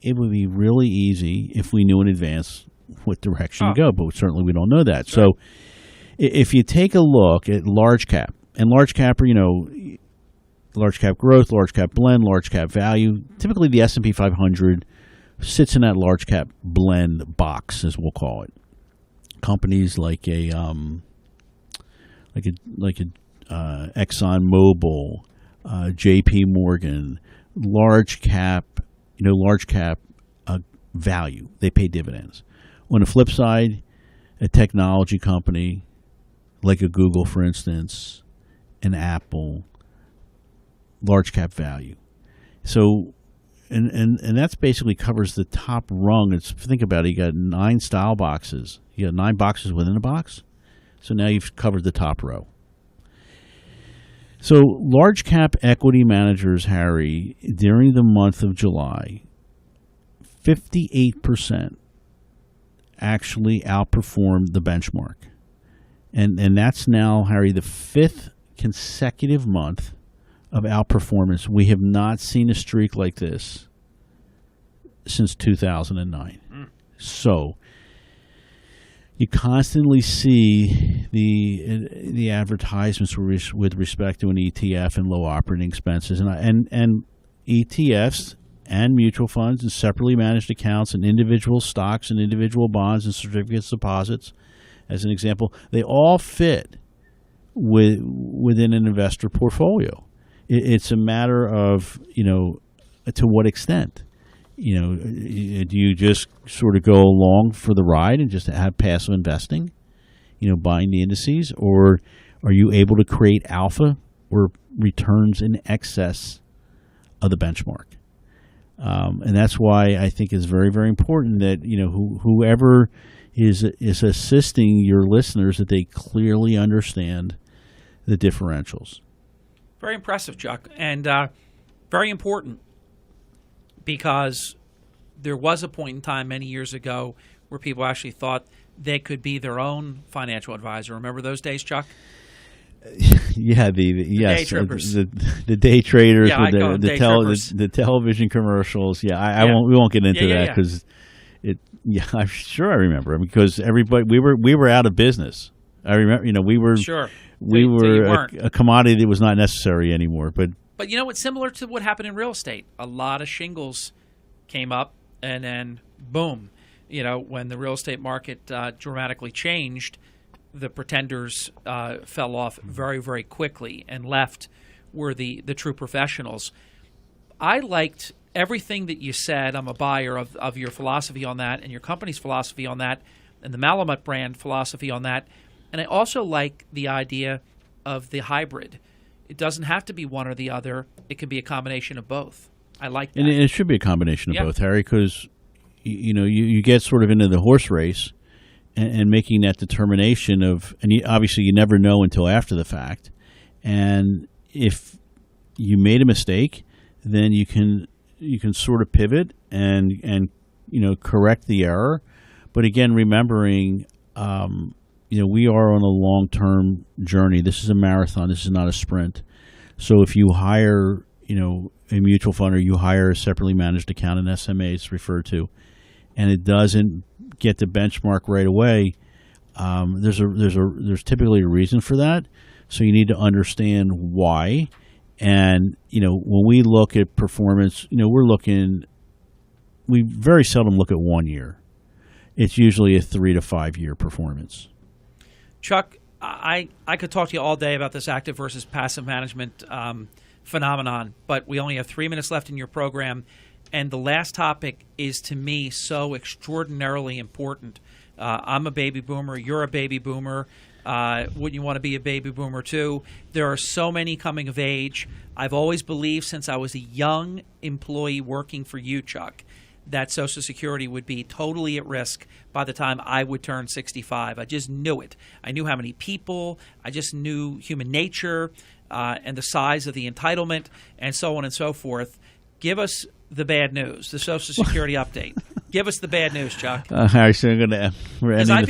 S13: really easy if we knew in advance what direction to go, but certainly we don't know that. Sure. So if you take a look at large cap, and large cap are, large cap growth, large cap blend, large cap value, typically the S&P 500 sits in that large cap blend box, as we'll call it. Companies like Exxon Mobil, J.P. Morgan, large cap value. They pay dividends. On the flip side, a technology company like a Google, for instance, an Apple, large cap value. So. And that's basically covers the top rung. Think about it. You got 9 style boxes. You got 9 boxes within a box. So now you've covered the top row. So large cap equity managers, Harry, during the month of July, 58% actually outperformed the benchmark. And that's now, Harry, the 5th consecutive month of outperformance. We have not seen a streak like this since 2009. So you constantly see the advertisements with respect to an ETF and low operating expenses, and ETFs and mutual funds and separately managed accounts and individual stocks and individual bonds and certificates of deposits, as an example, they all fit within an investor portfolio. It's a matter of, to what extent. Do you just sort of go along for the ride and just have passive investing, buying the indices, or are you able to create alpha or returns in excess of the benchmark? And that's why I think it's very, very important that, whoever is assisting your listeners, that they clearly understand the differentials.
S12: Very impressive, Chuck, and very important, because there was a point in time many years ago where people actually thought they could be their own financial advisor. Remember those days, Chuck?
S13: Yeah, the
S12: day trippers.
S13: The day traders,
S12: Yeah,
S13: with the television commercials. Yeah, we won't get into that because I'm sure I remember, because everybody we were out of business. I remember, we were a commodity that was not necessary anymore. But
S12: it's similar to what happened in real estate. A lot of shingles came up, and then boom, when the real estate market dramatically changed, the pretenders fell off very, very quickly, and left were the true professionals. I liked everything that you said. I'm a buyer of your philosophy on that, and your company's philosophy on that, and the Malamut brand philosophy on that. And I also like the idea of the hybrid. It doesn't have to be one or the other. It can be a combination of both. I like that.
S13: And it should be a combination of both, Harry, because you get sort of into the horse race and making that determination of, and obviously you never know until after the fact. And if you made a mistake, then you can sort of pivot and correct the error. But again, remembering, we are on a long-term journey. This is a marathon. This is not a sprint. So if you hire, a mutual fund, or you hire a separately managed account, an SMA it's referred to, and it doesn't get the benchmark right away, there's typically a reason for that. So you need to understand why. And when we look at performance, we very seldom look at 1 year. It's usually a 3 to 5 year performance.
S12: Chuck, I could talk to you all day about this active versus passive management phenomenon, but we only have 3 minutes left in your program. And the last topic is, to me, so extraordinarily important. I'm a baby boomer. You're a baby boomer. Wouldn't you want to be a baby boomer too? There are so many coming of age. I've always believed, since I was a young employee working for you, Chuck, that Social Security would be totally at risk by the time I would turn 65. I just knew it. I knew how many people. I just knew human nature and the size of the entitlement, and so on and so forth. Give us the bad news, the Social Security update. Give us the bad news, Chuck.
S13: Actually, I'm going to
S12: because I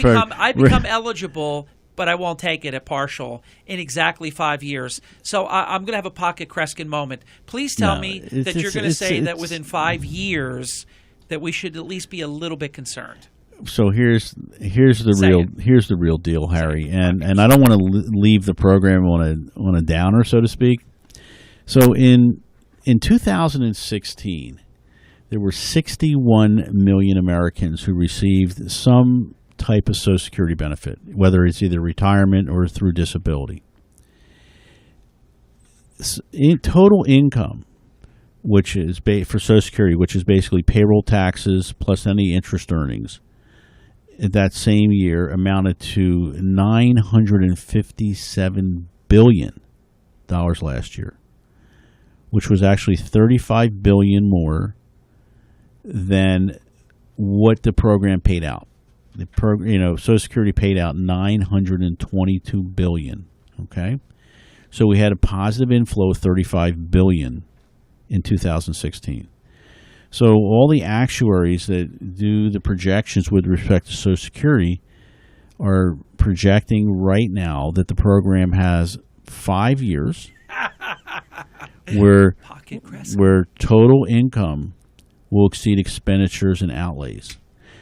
S12: become eligible, but I won't take it at partial in exactly 5 years. So I'm going to have a Pocket Kreskin moment. Please tell me that you're going to say that within 5 years that we should at least be a little bit concerned.
S13: So here's the real deal, Harry, and I don't want to leave the program on a downer, so to speak. So in 2016, there were 61 million Americans who received some type of Social Security benefit, whether it's either retirement or through disability. In total income, which is for Social Security, which is basically payroll taxes plus any interest earnings, that same year amounted to $957 billion last year, which was actually $35 billion more than what the program paid out. The Social Security paid out $922 billion. Okay, so we had a positive inflow of $35 billion in 2016. So all the actuaries that do the projections with respect to Social Security are projecting right now that the program has 5 years where total income will exceed expenditures and outlays.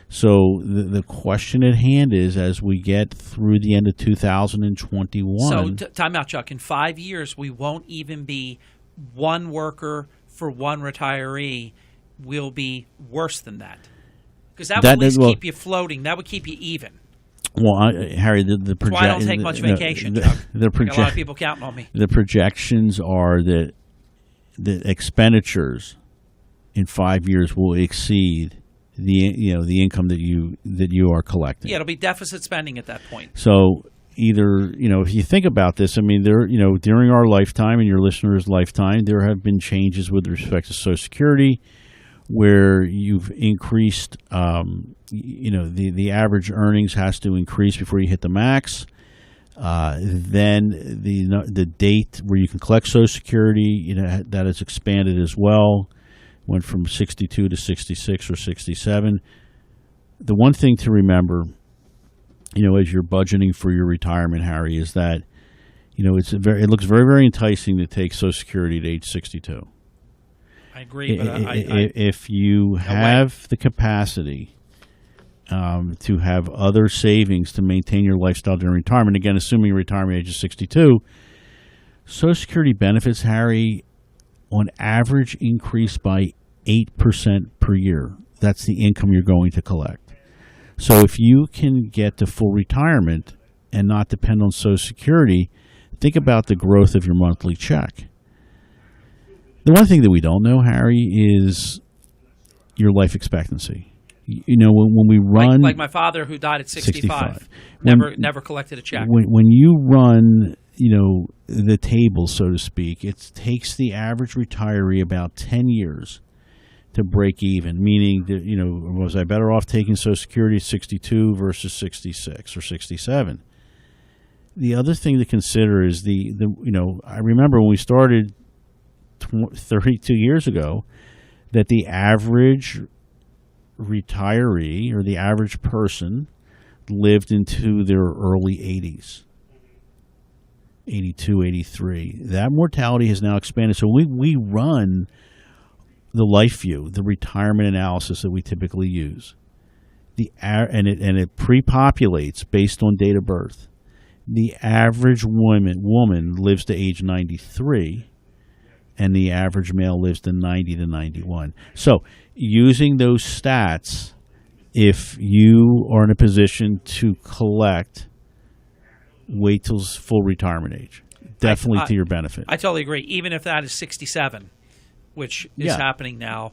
S13: So the question at hand is, as we get through the end of 2021...
S12: So time out, Chuck. In 5 years, we won't even be one worker for one retiree. Will be worse than that. Because that would at least keep you floating. That would keep you even.
S13: Well, Harry, the
S12: That's why I don't take much vacation, Chuck. A lot of people counting on me.
S13: The projections are that the expenditures in 5 years will exceed the income that you are collecting.
S12: Yeah, it'll be deficit spending at that point.
S13: So either, if you think about this, I mean, during our lifetime and your listeners' lifetime, there have been changes with respect to Social Security where you've increased, the average earnings has to increase before you hit the max. Then the date where you can collect Social Security, that has expanded as well. Went from 62 to 66 or 67. The one thing to remember, as you're budgeting for your retirement, Harry, is that, it looks very, very enticing to take Social Security at age 62.
S12: I agree, but
S13: if you have the capacity to have other savings to maintain your lifestyle during retirement, again, assuming your retirement age is 62, Social Security benefits, Harry, on average increase by 8% per year. That's the income you're going to collect. So if you can get to full retirement and not depend on Social Security, think about the growth of your monthly check. The one thing that we don't know, Harry, is your life expectancy. When we run...
S12: Like my father, who died at 65. Never collected a check.
S13: When you run... the table, so to speak, it takes the average retiree about 10 years to break even, meaning that, was I better off taking Social Security at 62 versus 66 or 67? The other thing to consider is I remember when we started 32 years ago that the average retiree or the average person lived into their early 80s. 82, 83. That mortality has now expanded. So we run the life view, the retirement analysis that we typically use. And it pre-populates based on date of birth. The average woman lives to age 93, and the average male lives to 90 to 91. So using those stats, if you are in a position to collect, wait till full retirement age. Definitely to your benefit.
S12: I totally agree. Even if that is 67, which is happening now.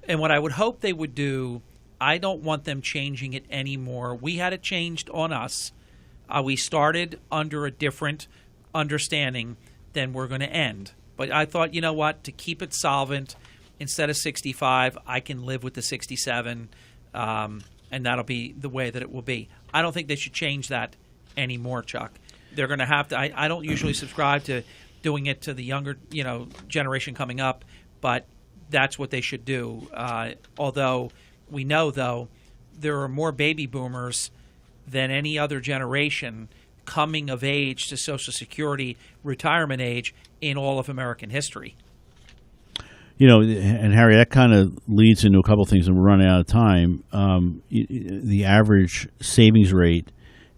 S12: And what I would hope they would do, I don't want them changing it anymore. We had it changed on us. We started under a different understanding than we're going to end. But I thought, you know what, to keep it solvent, instead of 65, I can live with the 67, and that'll be the way that it will be. I don't think they should change that anymore, Chuck. They're going to have to. I don't usually subscribe to doing it to the younger, generation coming up, but that's what they should do. Although we know, though, there are more baby boomers than any other generation coming of age to Social Security retirement age in all of American history.
S13: And Harry, that kind of leads into a couple of things, and we're running out of time. The average savings rate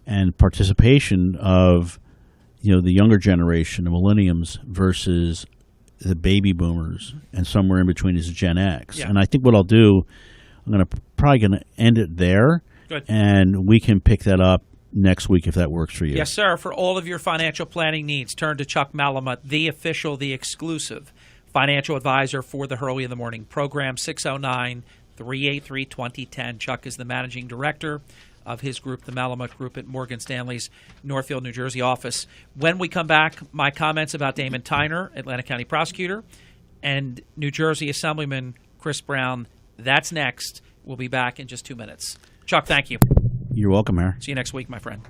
S13: and participation of, the younger generation, the millenniums, versus the baby boomers, and somewhere in between is Gen X. Yeah. And I think what I'll do, I'm probably going to end it there.
S12: Good.
S13: And we can pick that up next week if that works for you.
S12: Yes, sir. For all of your financial planning needs, turn to Chuck Malamut, the official, the exclusive financial advisor for the Hurley in the Morning program, 609-383-2010. Chuck is the managing director of his group, the Malamut Group, at Morgan Stanley's Northfield, New Jersey office. When we come back, my comments about Damon Tyner, Atlanta County prosecutor, and New Jersey Assemblyman Chris Brown. That's next. We'll be back in just 2 minutes. Chuck, thank you.
S13: You're welcome, Harry.
S12: See you next week, my friend.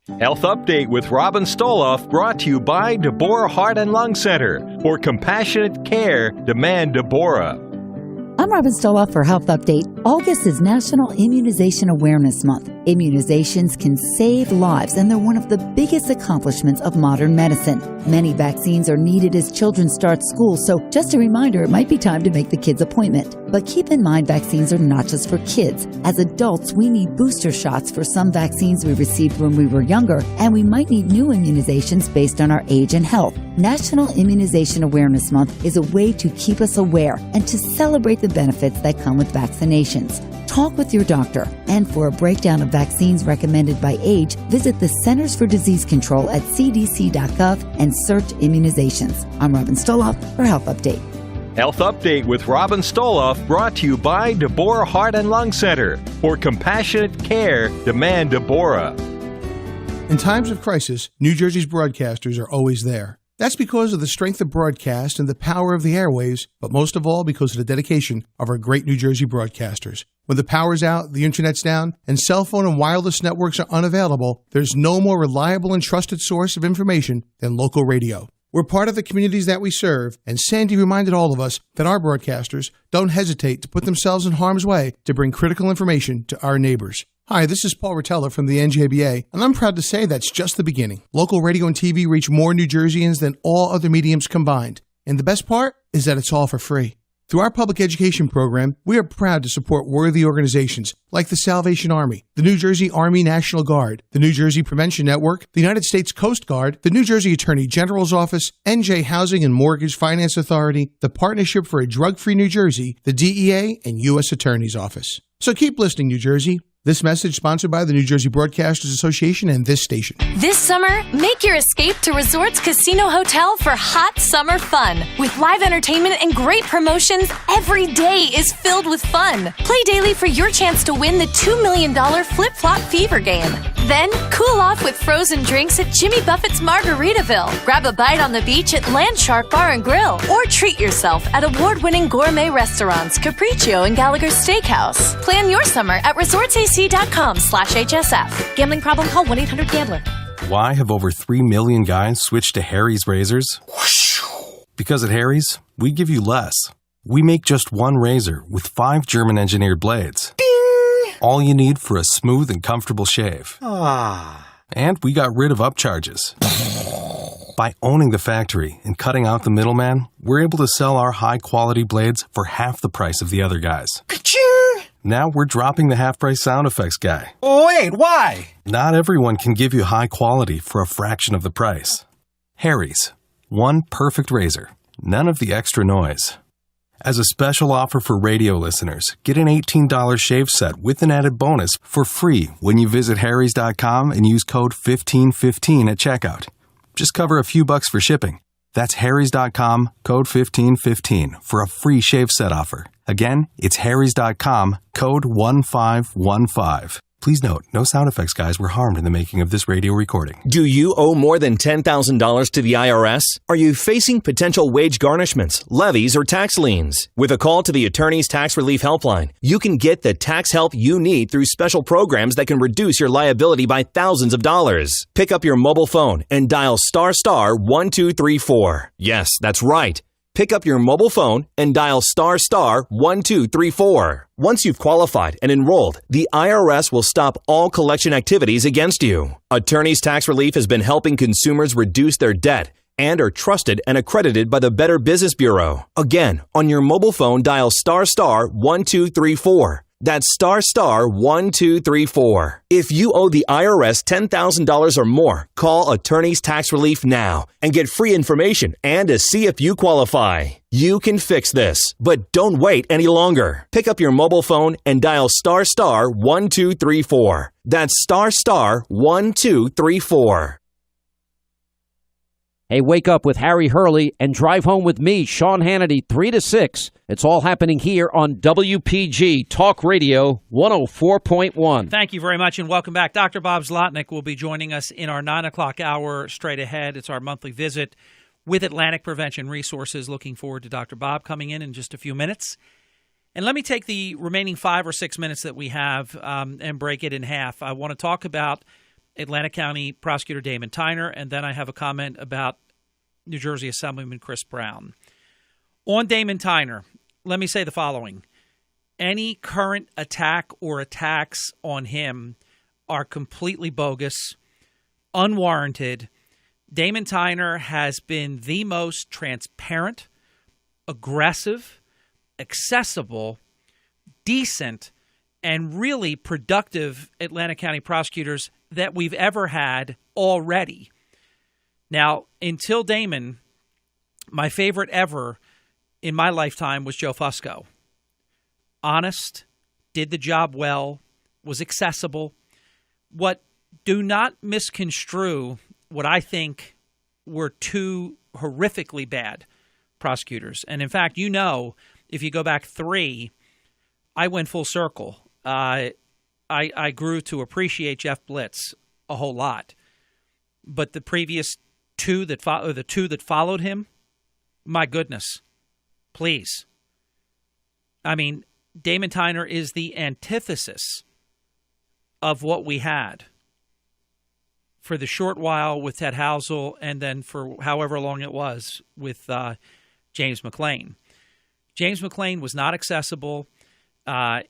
S3: Health Update with Robin Stoloff, brought to you by Deborah Heart and Lung Center. For compassionate care, demand Deborah.
S4: I'm Robin Stoloff for Health Update. August is National Immunization Awareness Month. Immunizations can save lives, and they're one of the biggest accomplishments of modern medicine. Many vaccines are needed as children start school, so just a reminder, it might be time to make the kids' appointment. But keep in mind, vaccines are not just for kids. As adults, we need booster shots for some vaccines we received when we were younger, and we might need new immunizations based on our age and health. National Immunization Awareness Month is a way to keep us aware and to celebrate the benefits that come with vaccinations. Talk with your doctor. And for a breakdown of vaccines recommended by age, visit the Centers for Disease Control at cdc.gov and search immunizations. I'm Robin Stoloff for Health Update.
S3: Health Update with Robin Stoloff, brought to you by Deborah Heart and Lung Center. For compassionate care, demand Deborah.
S5: In times of crisis, New Jersey's broadcasters are always there. That's because of the strength of broadcast and the power of the airwaves, but most of all because of the dedication of our great New Jersey broadcasters. When the power's out, the internet's down, and cell phone and wireless networks are unavailable, there's no more reliable and trusted source of information than local radio. We're part of the communities that we serve, and Sandy reminded all of us that our broadcasters don't hesitate to put themselves in harm's way to bring critical information to our neighbors. Hi, this is Paul Rotella from the NJBA, and I'm proud to say that's just the beginning. Local radio and TV reach more New Jerseyans than all other mediums combined. And the best part is that it's all for free. Through our public education program, we are proud to support worthy organizations like the Salvation Army, the New Jersey Army National Guard, the New Jersey Prevention Network, the United States Coast Guard, the New Jersey Attorney General's Office, NJ Housing and Mortgage Finance Authority, the Partnership for a Drug-Free New Jersey, the DEA, and U.S. Attorney's Office. So keep listening, New Jersey. This message sponsored by the New Jersey Broadcasters Association and this station.
S24: This summer, make your escape to Resorts Casino Hotel for hot summer fun. With live entertainment and great promotions, every day is filled with fun. Play daily for your chance to win the $2 million Flip-Flop Fever game. Then, cool off with frozen drinks at Jimmy Buffett's Margaritaville. Grab a bite on the beach at Landshark Bar and Grill. Or treat yourself at award-winning gourmet restaurants Capriccio and Gallagher's Steakhouse. Plan your summer at resortsac.com/HSF. Gambling problem? Call 1-800-GAMBLER.
S25: Why have over 3 million guys switched to Harry's razors? Because at Harry's, we give you less. We make just one razor with 5 German-engineered blades. Ding! All you need for a smooth and comfortable shave. And we got rid of upcharges. By owning the factory and cutting out the middleman, we're able to sell our high-quality blades for half the price of the other guys. Ka-ching! Now we're dropping the half-price sound effects guy.
S26: Wait, why?
S25: Not everyone can give you high quality for a fraction of the price. Harry's. One perfect razor. None of the extra noise. As a special offer for radio listeners, get an $18 shave set with an added bonus for free when you visit harrys.com and use code 1515 at checkout. Just cover a few bucks for shipping. That's harrys.com, code 1515 for a free shave set offer. Again, it's harrys.com, code 1515. Please note, no sound effects guys were harmed in the making of this radio recording.
S27: Do you owe more than $10,000 to the IRS? Are you facing potential wage garnishments, levies, or tax liens? With a call to the Attorney's Tax Relief Helpline, you can get the tax help you need through special programs that can reduce your liability by thousands of dollars. Pick up your mobile phone and dial *1234. Yes, that's right. Pick up your mobile phone and dial *1234. Once you've qualified and enrolled, the IRS will stop all collection activities against you. Attorney's Tax Relief has been helping consumers reduce their debt and are trusted and accredited by the Better Business Bureau. Again, on your mobile phone, dial *1234. That's *1234. If you owe the IRS $10,000 or more, call Attorney's Tax Relief now and get free information and to see if you qualify. You can fix this, but don't wait any longer. Pick up your mobile phone and dial *1234. That's *1234.
S20: Hey, wake up with Harry Hurley and drive home with me, Sean Hannity, 3 to 6. It's all happening here on WPG Talk Radio 104.1.
S12: Thank you very much and welcome back. Dr. Bob Zlotnick will be joining us in our 9 o'clock hour straight ahead. It's our monthly visit with Atlantic Prevention Resources. Looking forward to Dr. Bob coming in just a few minutes. And let me take the remaining 5 or 6 minutes that we have and break it in half. I want to talk about Atlantic County Prosecutor Damon Tyner, and then I have a comment about New Jersey Assemblyman Chris Brown. On Damon Tyner, let me say the following. Any current attack or attacks on him are completely bogus, unwarranted. Damon Tyner has been the most transparent, aggressive, accessible, decent, and really productive Atlantic County prosecutors that we've ever had already. Now, until Damon, my favorite ever in my lifetime was Joe Fusco. Honest, did the job well, was accessible. Do not misconstrue what I think were two horrifically bad prosecutors. And in fact, if you go back 3, I went full circle. I grew to appreciate Jeff Blitz a whole lot. But the previous two that followed him, my goodness, please. I mean, Damon Tyner is the antithesis of what we had for the short while with Ted Housel and then for however long it was with James McClain. James McClain was not accessible.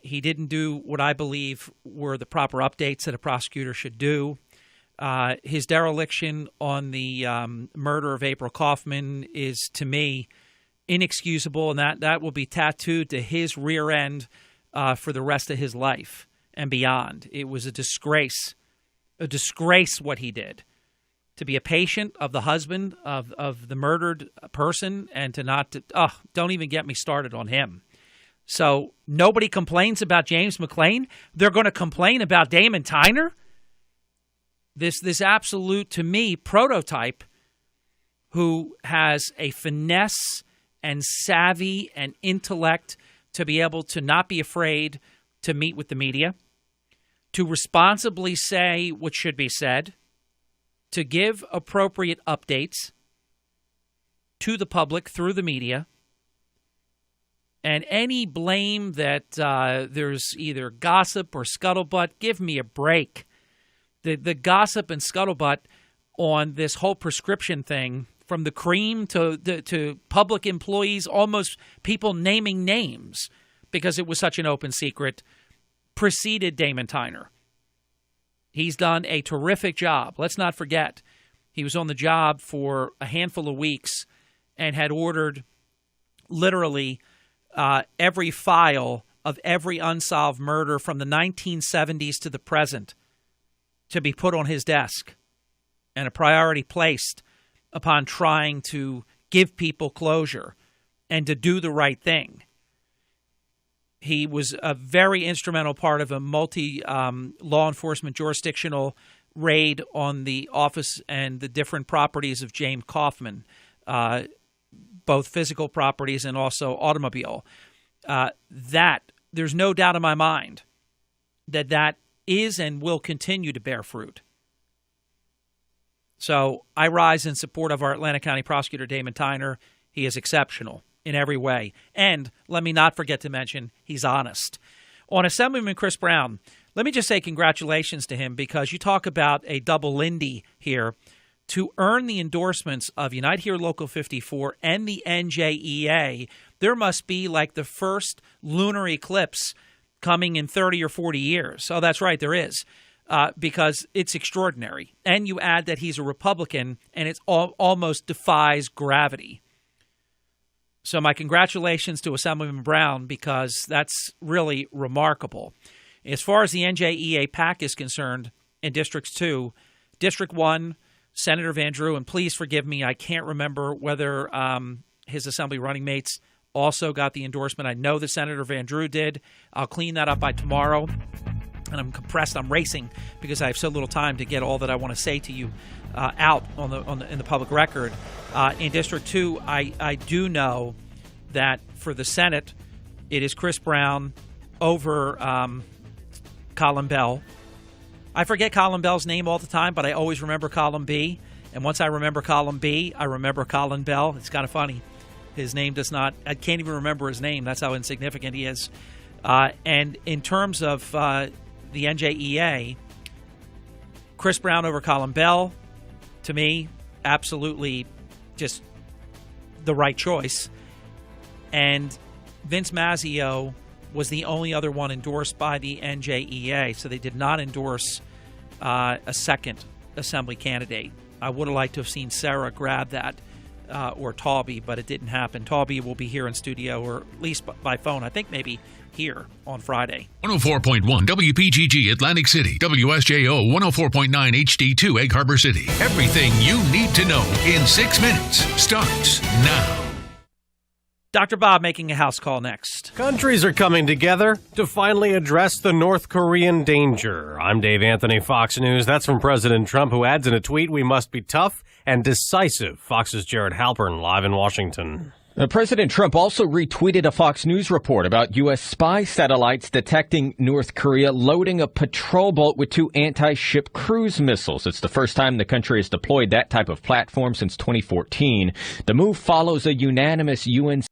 S12: He didn't do what I believe were the proper updates that a prosecutor should do. His dereliction on the murder of April Kaufman is, to me, inexcusable, and that will be tattooed to his rear end for the rest of his life and beyond. It was a disgrace what he did. To be a patient of the husband of the murdered person and don't even get me started on him. So nobody complains about James McClain. They're going to complain about Damon Tyner? This absolute, to me, prototype who has a finesse and savvy and intellect to be able to not be afraid to meet with the media, to responsibly say what should be said, to give appropriate updates to the public through the media, and any blame that there's either gossip or scuttlebutt, give me a break. The gossip and scuttlebutt on this whole prescription thing, from the cream to public employees, almost people naming names because it was such an open secret, preceded Damon Tyner. He's done a terrific job. Let's not forget, he was on the job for a handful of weeks and had ordered literally every file of every unsolved murder from the 1970s to the present to be put on his desk, and a priority placed upon trying to give people closure and to do the right thing. He was a very instrumental part of a multi-law enforcement jurisdictional raid on the office and the different properties of James Kaufman, both physical properties and also automobile. There's no doubt in my mind that is and will continue to bear fruit. So I rise in support of our Atlantic County Prosecutor Damon Tyner. He is exceptional in every way. And let me not forget to mention, he's honest. On Assemblyman Chris Brown, let me just say congratulations to him, because you talk about a double Lindy here. To earn the endorsements of Unite Here Local 54 and the NJEA, there must be like the first lunar eclipse coming in 30 or 40 years. Oh, that's right, there is. Because it's extraordinary. And you add that he's a Republican, and it almost defies gravity. So my congratulations to Assemblyman Brown, because that's really remarkable. As far as the NJEA PAC is concerned, in Districts 2, District 1, Senator Van Drew, and please forgive me, I can't remember whether his Assembly running mates also got the endorsement. I know that Senator Van Drew did. I'll clean that up by tomorrow. And I'm compressed. I'm racing because I have so little time to get all that I want to say to you out in the public record. In District 2, I do know that for the Senate, it is Chris Brown over Colin Bell. I forget Colin Bell's name all the time, but I always remember Colin B. And once I remember Colin B, I remember Colin Bell. It's kind of funny. His name does not – I can't even remember his name. That's how insignificant he is. And in terms of the NJEA, Chris Brown over Colin Bell, to me, absolutely just the right choice. And Vince Mazzeo was the only other one endorsed by the NJEA, so they did not endorse a second assembly candidate. I would have liked to have seen Sarah grab that, or Taubby, but it didn't happen. Taubby will be here in studio, or at least by phone, I think maybe here on Friday.
S1: 104.1 WPGG Atlantic City, WSJO 104.9 HD2 Egg Harbor City. Everything you need to know in 6 minutes starts now.
S12: Dr. Bob making a house call next.
S2: Countries are coming together to finally address the North Korean danger. I'm Dave Anthony, Fox News. That's from President Trump, who adds in a tweet, "We must be tough and decisive." Fox's Jared Halpern, live in Washington.
S6: President Trump also retweeted a Fox News report about U.S. spy satellites detecting North Korea loading a patrol boat with 2 anti-ship cruise missiles. It's the first time the country has deployed that type of platform since 2014. The move follows a unanimous UN